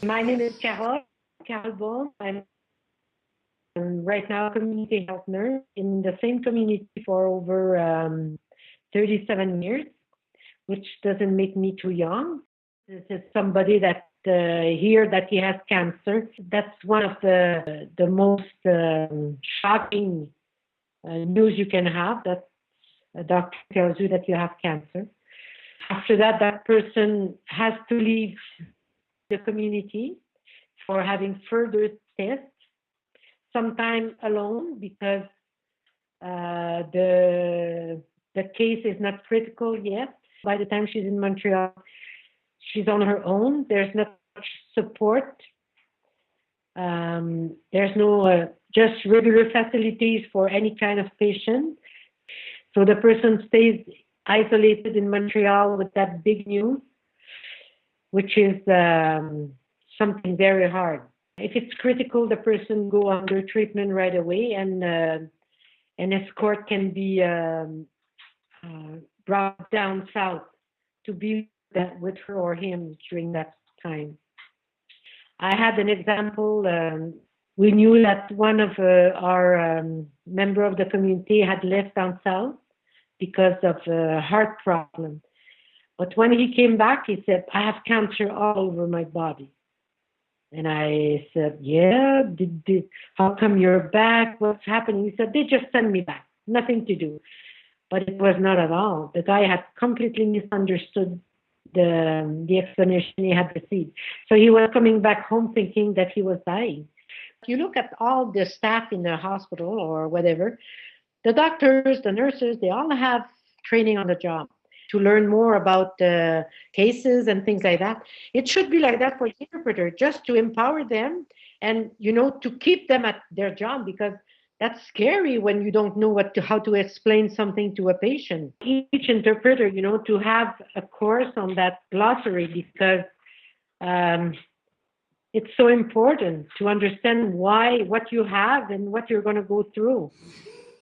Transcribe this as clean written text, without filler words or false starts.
My name is Carol Baum. I'm right now a community health nurse in the same community for over 37 years, which doesn't make me too young. This is somebody that hear that he has cancer. That's one of the most shocking news you can have, that a doctor tells you that you have cancer. After that, that person has to leave the community for having further tests, sometimes alone because the case is not critical yet. By the time she's in Montreal, she's on her own. There's not much support. There's no just regular facilities for any kind of patient. So the person stays isolated in Montreal with that big news, which is something very hard. If it's critical, the person go under treatment right away, and an escort can be brought down south to be with her or him during that time. I had an example. We knew that one of our member of the community had left down south because of a heart problem. But when he came back, he said, "I have cancer all over my body." And I said, "Yeah, how come you're back? What's happening?" He said, "They just sent me back. Nothing to do." But it was not at all. The guy had completely misunderstood the explanation he had received. So he was coming back home thinking that he was dying. You look at all the staff in the hospital or whatever, the doctors, the nurses, they all have training on the job to learn more about the cases and things like that. It should be like that for the interpreter, just to empower them and, to keep them at their job, because that's scary when you don't know how to explain something to a patient. Each interpreter, to have a course on that glossary, because it's so important to understand what you have and what you're going to go through.